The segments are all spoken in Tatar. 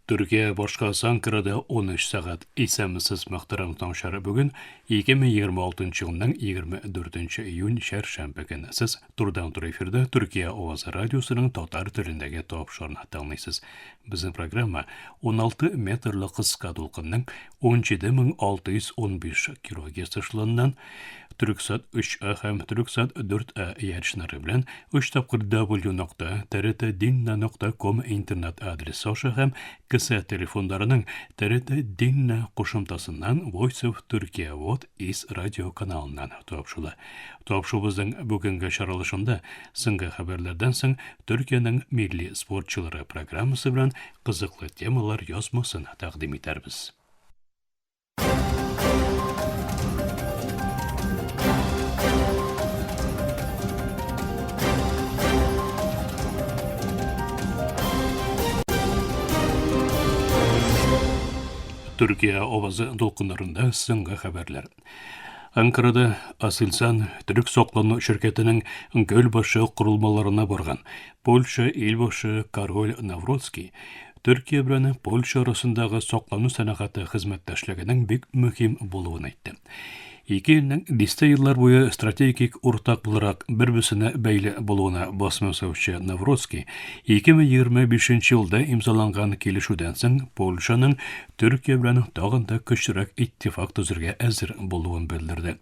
Түркия башка Анкарада 13 сағат исәмсез мөхтәрәм таңшары бүген 2026 елның 24 июнь шәршәмбе көне. Сез турдан-тур эфирда Түркия Авазы радиосының татар телендәге тапшырны тыңлыйсыз. Безнең программа 16 метрлы кыска дулкынның 17615 кГц эшләннән Түрксат 3А һәм Түрксат 4А ярышлары белән 3 тапкыр w.trtdinna.com интернет адресы аша һәм кесе телефондарының TRT Dinna кушымтасыннан Voice of Turkey вот ис радио каналыннан тапшыла. Тапшыбызның бүгенге чаралышында соңгы хәбәрләрдән соң Төркиянең милли спортчылары программасы белән кызыклы темалар язмасын тәкъдим итәрбез. Türkiye Avazı dolkınlarında соңгы хәбәрләр. Анкарада Асылсан Түрк соклану şirketінің Гөлбашы құрылмаларына барган Польша илбашы Король Навродский Түркия белән Польша арасындагы соклану сәнәгате хезмәттәшлегенең бик мөһим булуын әйтте. Ике елның дистә еллар буе стратегик уртак буларак бер-берсенә бәйле булуына басма ясаучы Навродский 2025 елда имзаланган килешүдән соң Польшаның Түркия белән тагын да көчлерәк иттифак төзергә әзер булуын белдерде.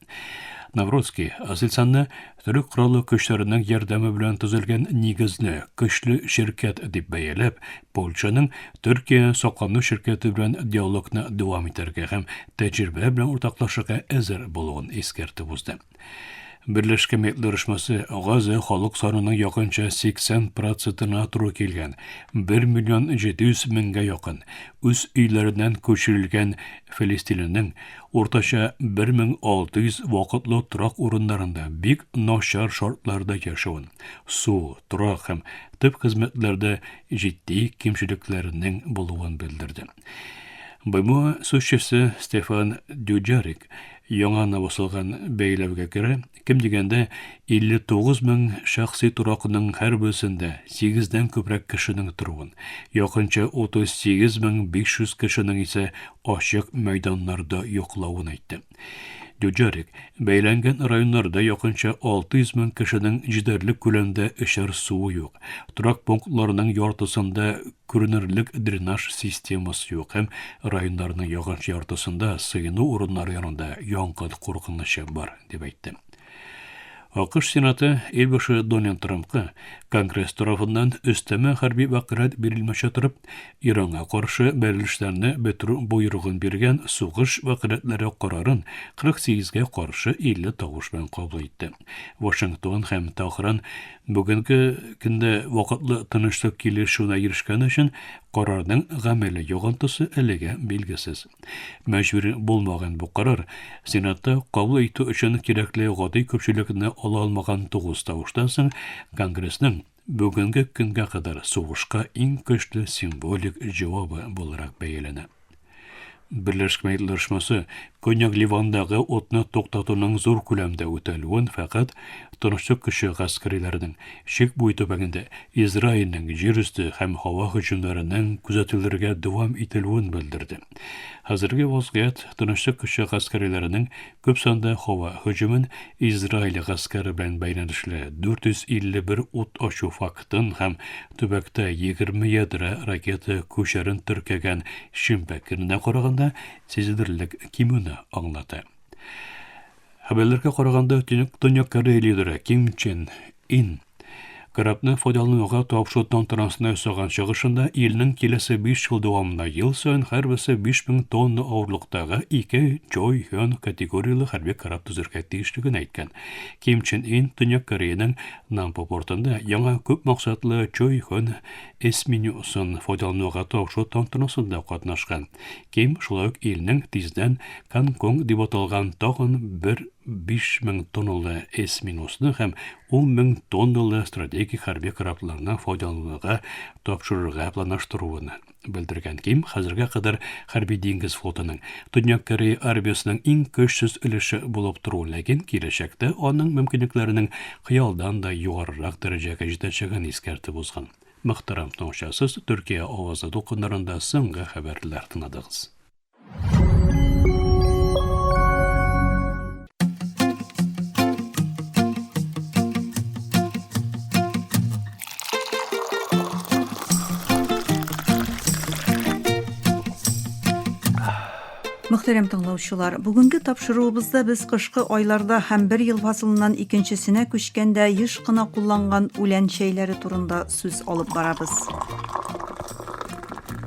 Навродский Асылсанны Түрк кораллы көчләренең ярдәме белән төзелгән нигезле, көчле şirket дип бәяләп, Польшаның Түркия соклану şirketi белән диалогны дәвам итәргә һәм тәҗрибә белән уртаклашырга әзер булуын искәртеп узды. Берләшкән Милләтләр Оешмасы Газы халык санының якынча 80%-на туры килгән 1,7 миллион якын үз өйләреннән күчерелгән Филистиннең уртача 1600 вакытлы торак урыннарында бик начар шартларда яшәвен, су, торак һәм төп хезмәтләрдә җитди кимчелекләренең булуын белдерде. БМО сүзчесе Стефан Дюджарик яңа басылган бәйләүгә күрә, кем дигәндә 59 мең шәхси торакның һәр берсендә 8дән күбрәк кешенең торуын, якынча 38,500 кешенең исә ачык мәйданнарда йоклавын әйтте. Дюджарик бәйләнгән районнарда якынча 600 мең кешенең җитәрлек күләмдә эчәр суы юк. Торак пунктларының яртысында күренерлек дренаж системасы юк һәм районнарның якынча яртысында сыйыну урыннары янында яңгыр куркынычы бар дип әйтте. АКШ Сенаты Илбашы Дональд Трампка Конгресс тарафыннан өстәмә хәрби вакыйгат бирелмәчә торып, Иранга каршы бәрелешләрне бетерү буйрыгын биргән сугыш вакыйгалары карарын 48-гә каршы 50 тавыш белән кабул итте. Вашингтон һәм Тәһран бүгенге көндә вакытлы тынычлык килешүенә ирешкән өчен карарның гамәле йогынтысы әлегә билгесез. Мәҗбүри булмаган бу карар Сенатта кабул итү өчен кирәкле гади күпчелекне ала алмаган 9 тавыштан соң Конгрессның бүгенге көнгә кадәр сугышка иң көчле символик җавабы буларак бәяләнә. Берләшкән Милләтләр Оешмасы Көньяк Ливандагы отны туктатуның зур күләмдә үтәлүен фақат тынычлык көче гаскәрләренең шик буе төбәгендә Израильнең җир өсте һәм һава һөҗүмләренең күзәтелергә дәвам ителүен белдерде. Хәзерге вазгыять тынычлык көче гаскәрләренең күп санда һава һөҗүмен Израиль гаскәре белән бәйләнешле 451 ут ачу фактын һәм төбәктә 20 ядра ракета күчәрен төркәгән шимпәкеренә караганда сизелерлек кимүне аңлата. Хәбәрләргә караганда Төньяк Корея лидеры Ким Чен Ин Корабны файдалануга тапшыру тантанасына ясаган чыгышында илнең киләсе 5 ел дәвамында ел саен һәрберсе 5000 тонна авырлыктагы 2 Чой Хён категориялы хәрби кораб төзергә тиешлеген әйткән. Ким Чен Ин Төньяк Кореяның Нампо портында яңа күп максатлы Чой Хён эсминюсын файдалануга тапшыру тантанасында катнашкан. Ким шулай ук илнең тиздән Канконг дип аталган тагын бер 5000 тонналы эсминусны һәм 10,000 тонналы стратегик хәрби корабларны файдалануга тапшырырга планлаштыруын белдергән. Ким хәзергә кадәр хәрби диңгез флотының Төньяк Корея армиясының иң көчсез өлеше булып тору, ләкин киләчәктә аның мөмкинлекләренең хыялдан да югарырак дәрәҗәгә җитәчәген искәртеп узган. Мөхтәрәм тыңлаучысыз, Төркия овазы докуннарында соңгы хәбәрләр тыңладыгыз. Мөхтәрәм тыңлаучылар, бүгенге тапшыруыбызда без кышкы айларда һәм бер ел фасылыннан икенчесенә күчкәндә еш кына кулланган үлән чәйләре турында сүз алып барабыз.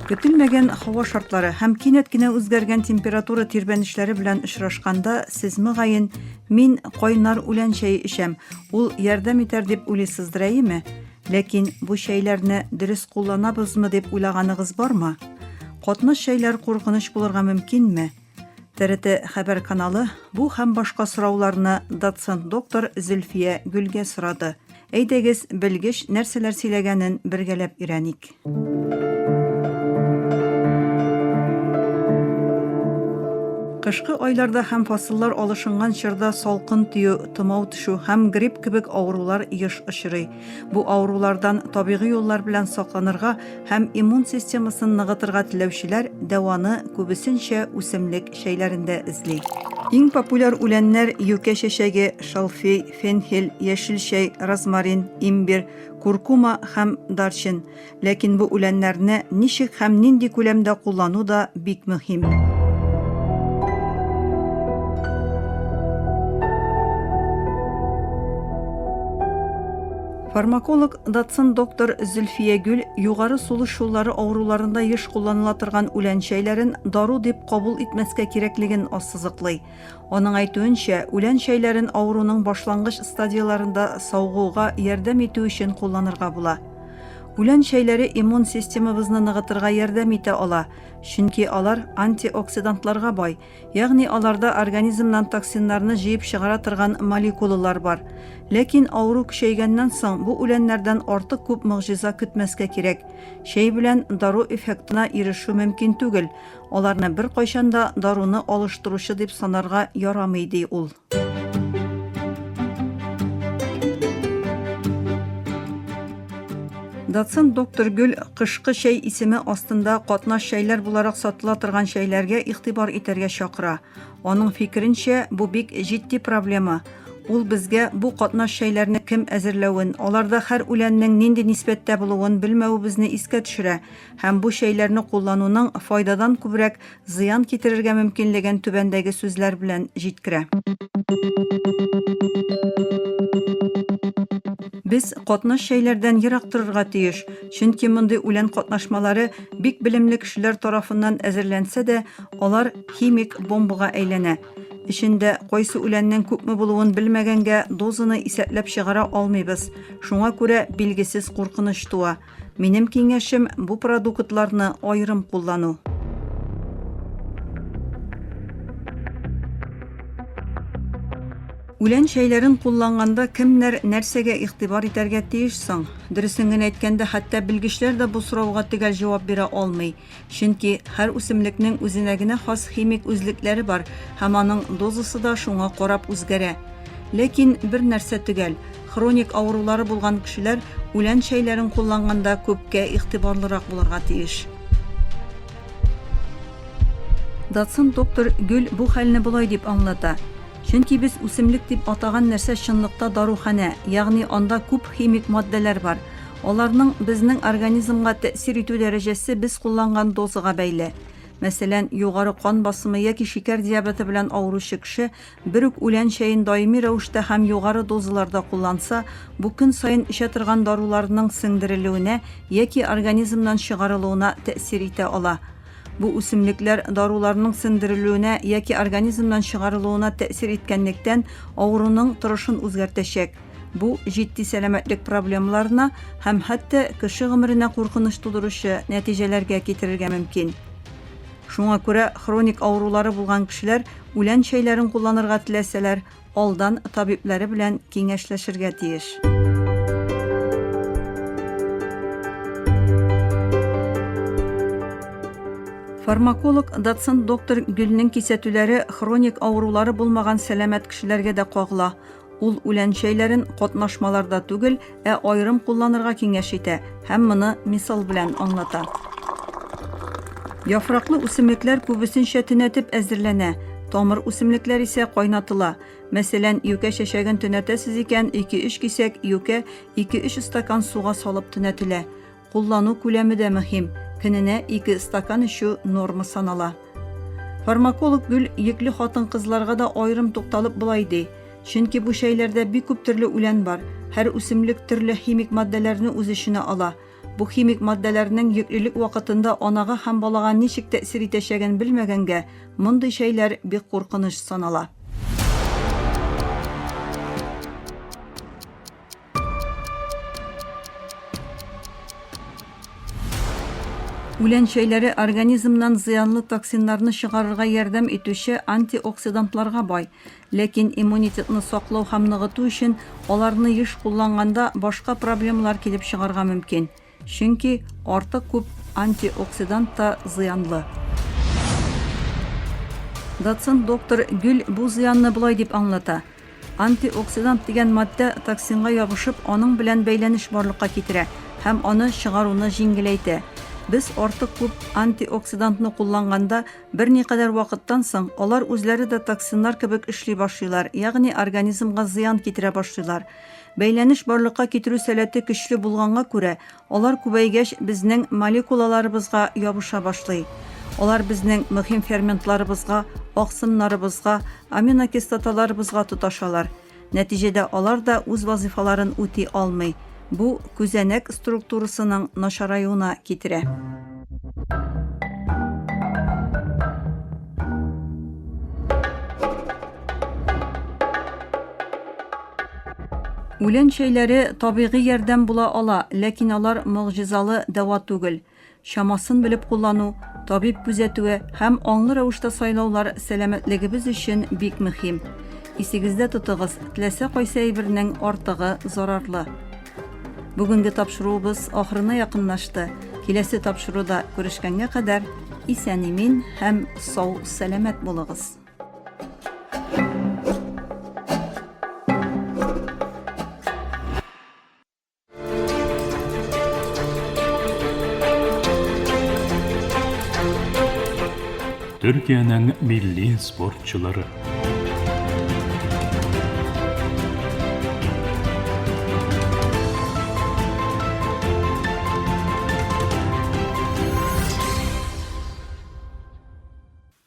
Көтелмәгән һава шартлары һәм кинәт кенә үзгәргән температура тирбәнешләре белән очрашканда, сез мөгаен мин кайнар үлән чәе эчәм, ул ярдәм итәр дип уйлыйсыздыр әйеме? Ләкин бу чәйләрне дөрес кулланабызмы дип уйлаганыгыз бармы? Катнаш чәйләр куркыныч булырга мөмкинме? ТРТ хәбәр каналы бу һәм башка сорауларны доцент доктор Зөлфия Гөлгә сорады. Әйдәгез, белгеч нәрсәләр сөйләгәнен бергәләп өйрәник. Кышкы айларда һәм фасыллар алышынган чорда салкын тию, тымау төшү һәм грипп кебек авырулар еш очрый. Бу авырулардан табигый юллар белән сакланырга һәм иммун системасын ныгытырга теләүчеләр дәваны күбесенчә үсемлек чәйләрендә эзли. Иң популяр үләннәр юкә чәчәге, шалфей, фенхель, яшел чәй, розмарин, имбир, куркума һәм дарчин. Ләкин бу үләннәрне ничек һәм нинди күләмдә куллану да бик мөһим. Фармаколог доцент доктор Зөлфия Гөл югары сулыш юллары авыруларында еш кулланыла торган үлән чәйләрен дару дип кабул итмәскә кирәклеген ассызыклый. Аның әйтүенчә, үлән чәйләрен авыруның башлангыч стадияларында саугуга ярдәм итү өчен кулланырга була. Үлән чәйләре иммун системабызны ныгытырга ярдәм итә ала, чөнки алар антиоксидантларга бай, ягъни аларда организмнан токсиннарны җыеп чыгара торган молекулалар бар. Ләкин авыру көчәйгәннән соң бу үләннәрдән артык күп мөгъҗиза көтмәскә кирәк. Чәй белән дару эффектына ирешү мөмкин түгел. Аларны бер кайчан да даруны алыштыручы дип санарга ярамый ди ул. Доцент доктор Гөл кышкы чәй исеме астында катнаш чәйләр буларак сатыла торган чәйләргә игътибар итәргә чакыра. Аның фикеренчә, бу бик җитди проблема. Ул безгә бу катнаш чәйләрне кем әзерләвен, аларда һәр үләннең нинди нисбәттә булуын белмәвебезне искә төшерә һәм бу чәйләрне куллануның файдадан күбрәк зыян китерергә мөмкинлеген түбәндәге сүзләр белән җиткерә. Без катнаш чәйләрдән ерак торырга тиеш, чөнки мондый үлән катнашмалары бик белемле кешеләр тарафыннан әзерләнсә дә, алар химик бомбага әйләнә. Ичендә кайсы үләннең күпме булуын белмәгәнгә дозаны исәпләп чыгара алмыйбыз. Шуңа күрә билгесез куркыныч туа. Минем киңәшем бу продуктларны аерым куллану. Үлән чәйләрен кулланганда кемнәр нәрсәгә игътибар итәргә тиеш соң? Дөресен генә әйткәндә, хәтта белгечләр дә бу сорауга төгәл җавап бирә алмый. Чөнки һәр үсемлекнең үзенә генә хас химик үзлекләре бар һәм аның дозасы да шуңа карап үзгәрә. Ләкин бер нәрсә төгәл. Хроник авырулары булган кешеләр үлән чәйләрен кулланганда күпкә игътибарлырак булырга тиеш. Доцент доктор Гөл бу хәлне булай дип аңлата. Чөнки без үсемлек дип атаган нәрсә чынлыкта дарухана, ягъни анда күп химик маддәләр бар. Аларның безнең организмга тәэсир итү дәрәҗәсе без кулланган дозага бәйле. Мәсәлән, югары кан басымы яки шикәр диабеты белән авыручы кеше бер үк үлән чәен даими рәвештә һәм югары дозаларда кулланса, бу көн саен эчә торган даруларның сеңдерелүенә яки организмнан чыгарылуына тәэсир итә ала. Бу үсемлекләр даруларның сеңдерелүенә яки организмнан чыгарылуына тәэсир иткәнлектән авыруның торышын үзгәртәчәк. Бу җитди сәламәтлек проблемаларына һәм хәтта кеше гомеренә куркыныч тудыручы нәтиҗәләргә китерергә мөмкин. Шуңа күрә хроник авырулары булган кешеләр үлән чәйләрен кулланырга теләсәләр, алдан табиблары белән киңәшләшергә тиеш. Фармаколог доцент доктор Гөлнең кисәтүләре хроник авырулары булмаган сәламәт кешеләргә дә кагыла. Ул үләнчәйләрен катнашмаларда түгел, айрым кулланырга киңәш итә һәм моны мисал белән аңлата. Яфраклы үсемлекләр күбесенчә төнәтеп әзерләнә. Тамыр үсемлекләр исә кайнатыла. Мәсәлән, юкә чәчәген төнәтәсез икән, 2-3 кисәк юкә 2-3 стакан суга салып төнәтелә. Куллану күләме дә мөһим. Көненә 2 стакан эчү норма санала. Фармаколог Гөл екле хатын-кызларга да айрым тукталып булай ди. Чөнки бу шәйләрдә бик күп төрле үлән бар. Һәр үсемлек төрле химик матдәләрне үз эченә ала. Бу химик матдәләрнең йөклелек вакытында анага һәм балага ничек тәэсир итәчәген белмәгәнгә, мондый шәйләр бик куркыныч санала. Үлән шәйләре организмнан зыянлы токсиннарны чыгарырга ярдәм итүче антиоксидантларга бай, ләкин иммунитетны саклау һәм ныгыту өчен аларны еш кулланганда башка проблемалар килеп чыгарга мөмкин. Чөнки артык күп антиоксидант та зыянлы. Доцент доктор Гөл бу зыянны булай дип аңлата. Антиоксидант дигән матдә токсинга ябышып, аның белән бәйләнеш барлыкка китерә һәм аны чыгаруны җиңеләйтә. Без артык күп антиоксидантны кулланганда берникадәр вакыттан соң алар үзләре дә токсиннар кебек эшли башлыйлар, ягъни организмга зыян китерә башлыйлар. Бәйләнеш барлыкка китерү сәләте көчле булганга күрә, алар күбәйгәч безнең молекулаларыбызга ябыша башлый. Алар безнең мөһим ферментларыбызга, аксымнарыбызга, аминокислоталарыбызга тоташалар. Нәтиҗәдә алар да үз вазифаларын үти алмый. Бу күзәнәк структурасының начараюына китерә. Үлән шәйләре табигый ярдәм була ала, ләкин алар мөгъҗизалы дәва түгел. Шамасын белеп куллану, табиб күзәтүе һәм аңлы рәвештә сайлаулар сәламәтлегебез өчен бик мөһим. Исегездә тотыгыз, теләсә кайсы әйбернең артыгы зарарлы. Бүгенге тапшыруыбыз ахырына якынлашты. Киләсе тапшыруда күрешкәнгә кадәр исән-имин һәм сау сәламәт булыгыз. Төркиянең милли спортчылары.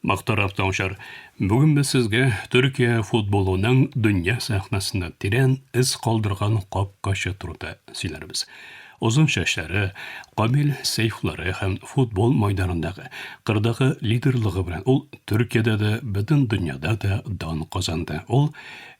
Мактарап таңшар, бүген без сезгә Төркия футболының дөнья сәхнәсендә тирән из калдырган капкачы турында сөйләрбез. Озын чәчләре, камил сейфлары һәм футбол майданындагы кырдагы лидерлыгы белән ул Төркиядә дә, бөтен дөньяда да дан казанды. Ул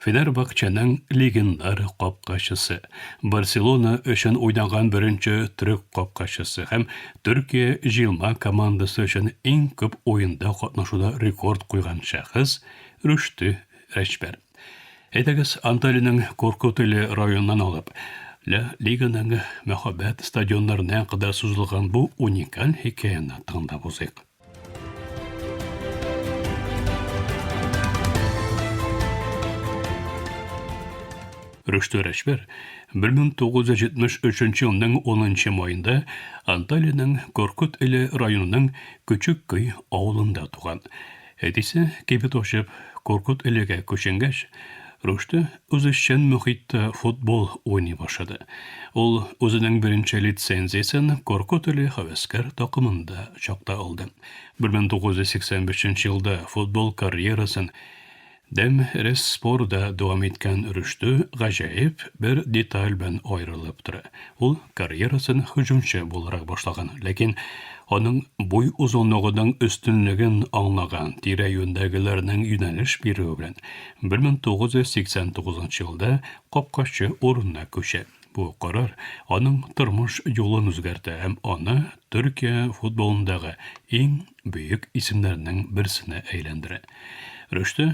Фенербахченың легендар капкачысы, Барселона өчен уйнаган беренче төрек капкачысы һәм Төркия җыелма командасы өчен иң күп уенда катнашуда рекорд куйган шәхес Рүштү Рәшбәр. Әйдәгез, Анталиянең Коркутели районынан алып, Лиганың мәхәббәт стадионнарына кадәр сузылган бу уникаль хикәяне тыңлап узыйк. Рүштү Рәшбәр 1973 елның 10 майында Анталиянең Коркутели районының Küçük Köy авылында туган. Әтисе кибет ашып Коркутелегә күченгәч, Рүштү үзешчән мөхиттә футбол уйный башлады. Ул үзенең беренче лицензиясын Коркутели Хәвәскәр такымында чакта алды. 1985 елда футбол карьерасын Дәм Респорда дәвам иткән Рүштү гаҗәеп бер деталь белән аерылып тора. Ул карьерасын һөҗүмче буларак башлаган, ләкин аның буй узынлыгының өстенлеген аңлаган тирә-юньдәгеләрнең юнәлеш бирүе белән 1989 елда капкачы урынына күчә. Бу карар аның тормыш юлын үзгәртә һәм аны Төркия футболындагы иң бөек исемнәрнең берсенә әйләндерә. Рүштү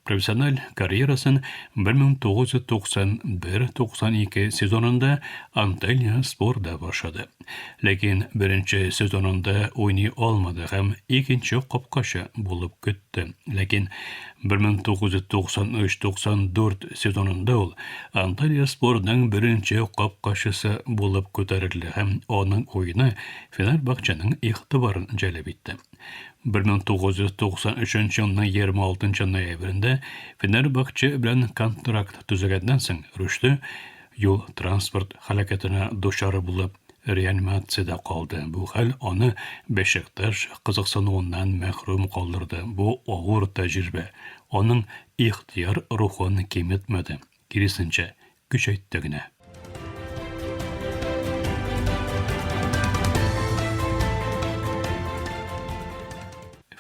Профессиональ карьерасын 1991-92 сезонында Анталия спорда башлады. Ләкин беренче сезонында уйный алмады һәм икенче капкачы булып көтте. Ләкин 1993-94 сезонында ул Анталия спорының беренче капкачысы булып күтәрелде һәм аның уйны Фенербахченың игътибарын җәлеп итте. 1993 елның 26 ноябрендә Фенербахче белән контракт төзегәннән соң Рүштө юл транспорт һәлакәтенә дучар булып реанимациядә калды. Бу хәл аны Бешикташ кызыксынуыннан мәхрүм калдырды. Бу авыр тәҗрибә аның ихтияр рухын киметмәде. Киресенчә, көчәйтте генә.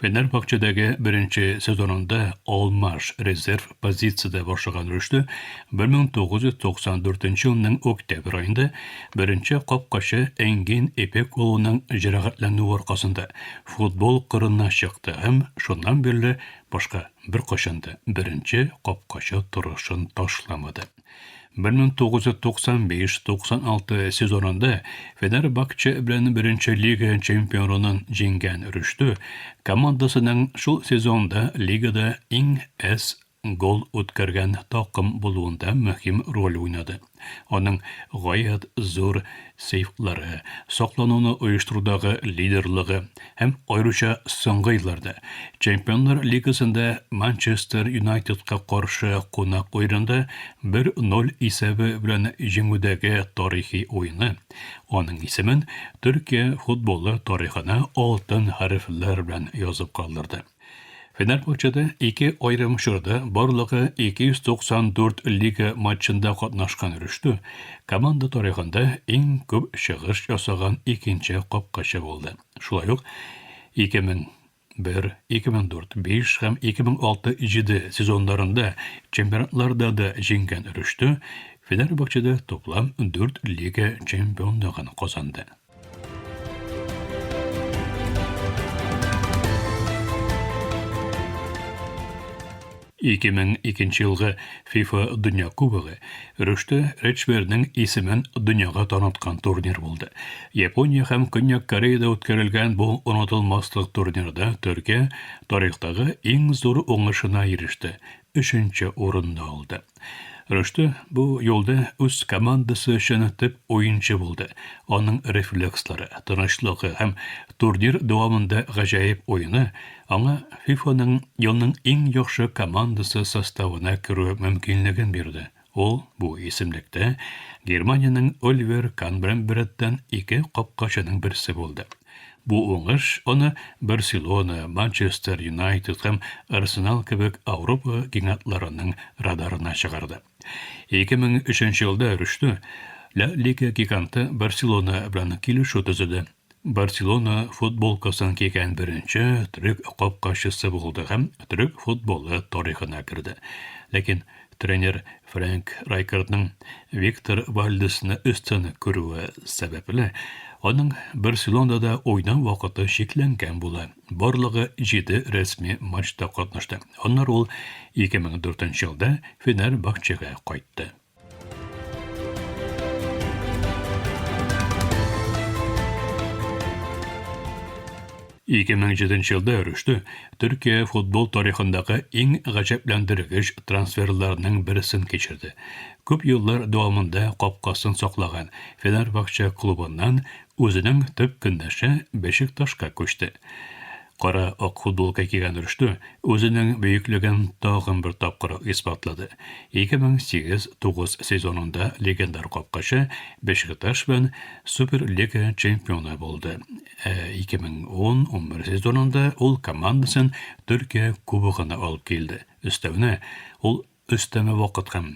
Фенербахчедәге беренче сезонында алмаш резерв позицияда башлаган Рүштө 1994 елның октябрь айында беренче капкачы Энгин Эпек улының җәрәхәтләнүе аркасында футбол кырына чыкты һәм шуннан бирле башка беркайчан да беренче капкачы торышын ташламады. 1995-96 сезонында Фенербахче белән беренче лига чемпионын җиңгән Рүштө командасының шул сезонда лигада иң әз гол үткәргән такым булуында мөһим роль уйнады. Аның гаять зур сейфлары, саклануны оештырудагы лидерлыгы һәм аеруча соңгы елларда Чемпионнар лигасында Манчестер Юнайтедка каршы кунак ойында 1-0 исәбе белән җиңүдәге тарихи уйны аның исемен Төркия футболы тарихына алтын хәрефләр белән язып калдырды. Фенербахчеда 2 айрым чорда барлыгы 294 лига матчында катнашкан Рүштө команда тарихында иң күп чыгыш ясаган икенче капкачы булды. Шулай ук 2001, 2004, 5 һәм 2006-7 сезоннарында чемпионатларда да җиңгән Рүштө Фенербахчеда топлам 4 лига чемпионлыгын казанды. 2002 елгы FIFA Дөнья Кубогы Рүштө Речбернең исемен дөньяга таныткан турнир булды. Япония һәм Көньяк Кореяда үткәрелгән бу онытылмаслык турнирда Төркия тарихтагы иң зур уңышына иреште. 3нче урынны алды. Рүштө бу юлда үз командасы өчен төп уенчы булды. Аның рефлекслары, тынычлыгы һәм турнир дәвамында гаҗәеп уены аңа FIFA-ның елның иң яхшы командасы составына керү мөмкинлеген бирде. Ул бу исемлектә Германияның Оливер Канбренберттан 2 капкачының берсе булды. Бу уңыш аны Барселона, Манчестер Юнайтед һәм Арсенал кебек Авропа гигантларының радарына чыгарды. 2003 елда Рүштө Ла Лига гиганты Барселона белән килешү төзеде. Барселона футболкасын кигән беренче төрек капкачысы булды һәм төрек футболы тарихына керде. Ләкин тренер Фрэнк Райкардның Виктор Вальдесны өстен күрүе сәбәпле аның Барселонада уйнау вакыты шикләнгән була. Барлыгы 7 рәсми матчта катнашты. Аннары ул 2004 елда Фенербахчега кайтты. 2007 елда Рүштө Төркия футбол тарихындагы иң гаҗәпләндергеч трансферларның берсен кичерде. Күп еллар дәвамында капкасын саклаган Фенербахче клубыннан үзенең төп көндәше Бешикташка күчте. Кара ак футболка кигән Рүштө үзенең бөеклеген тагын бер тапкыр исбатлады. 2008-9 сезонында легендар капкачы Бешикташ белән Суперлига чемпионы булды. 2010-11 сезонында ул командасын Төркия кубогына алып килде. Өстәвенә ул өстәмә вакыт һәм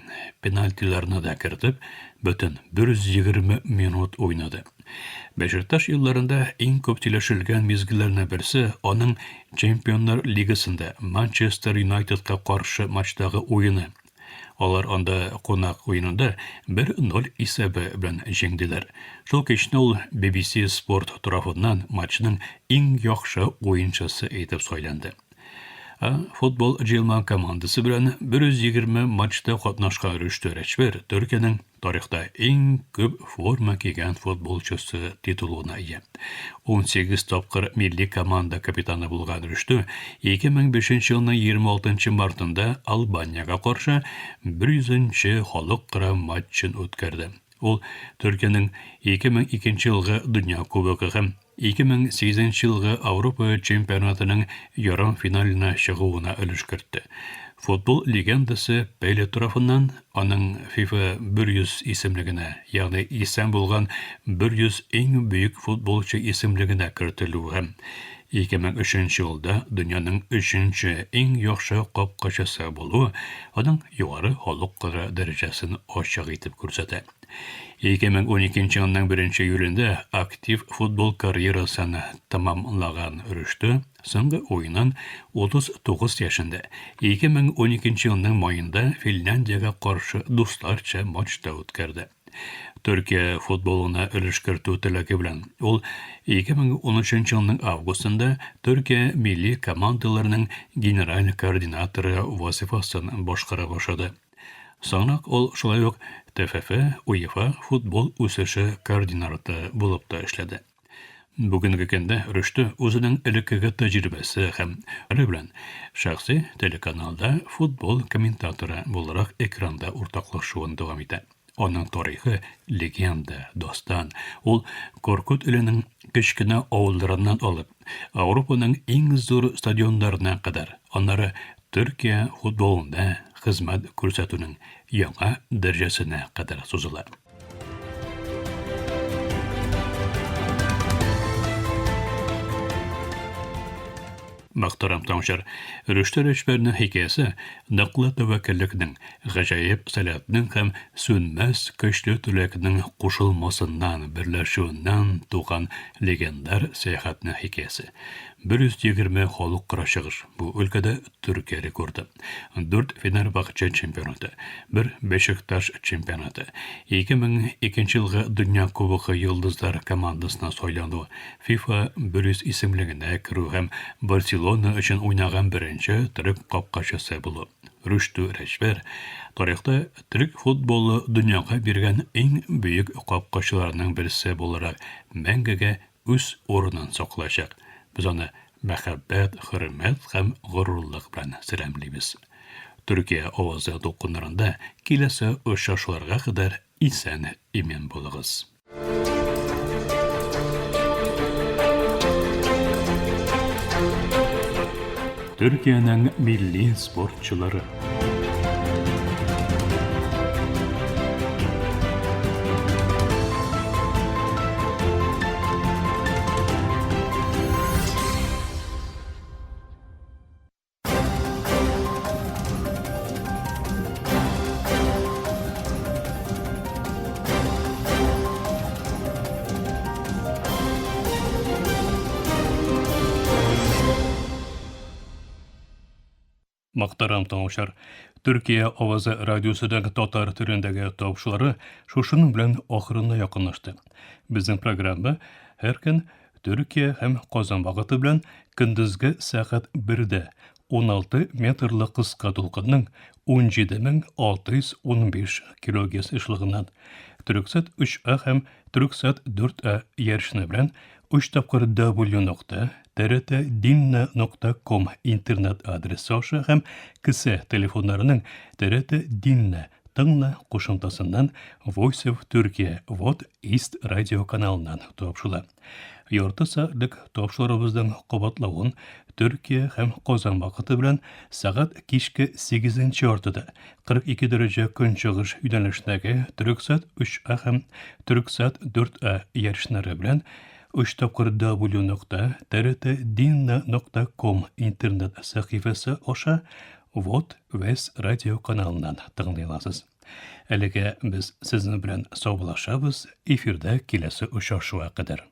пенальтиларны да кертеп, бөтен 120 минут уйнады. Бешикташ елларында иң күп тилешелгән мизгилләрнең берсе аның Чемпионнар лигасында Манчестер Юнайтедка каршы матчтагы уены. Алар анда кунак уенында 1-0 исәбе белән җиңделәр. Шул кичне ул BBC Sport тарафыннан матчның иң яхшы уенчысы итеп сайланды. Futbol Жилман командасы белән 120 матчта катнашкан Рөштө Рәчбер Төркиянең тарихта иң күп форма кигән футболчысы титулына ия. 18 тапкыр милли команда капитаны булган Рөштө 2005 елның 26 мартында Албанияга каршы 100-нче халыкара матчын үткәрде. Ул Төркиянең 2002 елгы Дөнья Кубогы һәм 2008 елгы Авропа чемпионатының ярым финалына чыгуына өлеш кертте. Футбол легендасы Пеле тарафыннан аның FIFA 100 исемлегенә, ягъни исән булган 100 иң бөек футболчы исемлегенә кертелүе һәм 2003 елда дөньяның 3-нче иң яхшы капкачысы булуы аның югары халыкара дәрәҗәсен ачык итеп күрсәтә. 2012 елның 1 июлендә актив футбол карьерасын тамамлаган Рөштө соңгы уеннан 39 яшендә 2012 елның майында Финляндиягә каршы дусларча матчта үткәрде. Төркия футболына өлеш кертү теләге белән ул 2013 елның августында Төркия милли командаларының генераль координаторы вазифасын башкара башлады. Соңрак ул шулай ук ТФФ, УЕФА футбол үсеше координаты булып та эшләде. Бүгенге көндә Рөштө үзенең элеккеге тәҗрибәсе һәм белән шәхси телеканалда футбол комментаторы буларак экранда уртаклашуын дәвам итә. Аның тарихы легенда, достан. Ул Коркут иленең кечкенә авылларыннан алып, Европаның иң зур стадионнарына кадәр, аннары Төркия футболында хезмәт күрсәтүнең яңа дәрәҗәсенә кадәр сузыла. Мөхтәрәм тамашачылар, Рөштө Рәчбернең хикәясе ныклы тәвәккәллекнең, гаҗәеп сәләтнең һәм сүнмәс көчле теләкнең кушылмасыннан, берләшүеннән туган легендар сәяхәтнең хикәясе. 120 халыкара чыгыш. Бу өлкәдә Төркия рекорды. 4 Фенербахче чемпионаты, 1 Бешикташ чемпионаты, 2002 елгы Дөнья Кубогы йолдызлар командасына сайлану, FIFA 100 исемлегенә керү һәм Барселона өчен уйнаган беренче төрек капкачысы булу. Рөштө Рәчбер тарихта төрек футболы дөньяга биргән иң бөек капкачыларның берсе буларак мәңгегә үз орнын саклаячак. Biz аны мәхәббәт, хөрмәт һәм горурлык белән сәламлыйбыз. Төркия авазы докуннарында киләсе очрашуларга кадәр исән иман булыгыз. Төркиянең милли спортчылары. Мактарам таңышар, Төркия авазы радиосыдагы татар төрендәге тапшылары шушының белән ахырына якынлашты. Безнең программа һәр көн Төркия һәм Казан вакыты белән көндезге сәгать 1дә 16 метрлы кыска тулкынның 17615 килогерц эшлегеннән Төрксат 3А һәм Төрксат 4А ярышны белән 3 тапкыр w.trt.dinna.com интернет адресы аша һәм кесе телефоннарының TRT Dinna тыңла кушымтасыннан Voice of Turkey What East радио каналынан тапшыла. Ярты сәгатьлек тапшырыбызның кабатлавын Төркия һәм Казан вакыты белән сәгать кичке 8нче артыда 42 дәрәҗә көнчыгыш юнәлешендәге Төрксат 3А һәм Төрксат 4А ярышлары белән 3 тапкыр w.trt.dinna.com интернет сәхифәсе аша Вот Вес радио каналынан тыңлый аласыз. Әлегә без сезнең белән саубуллашабыз, эфирдә киләсе очрашуга кадәр.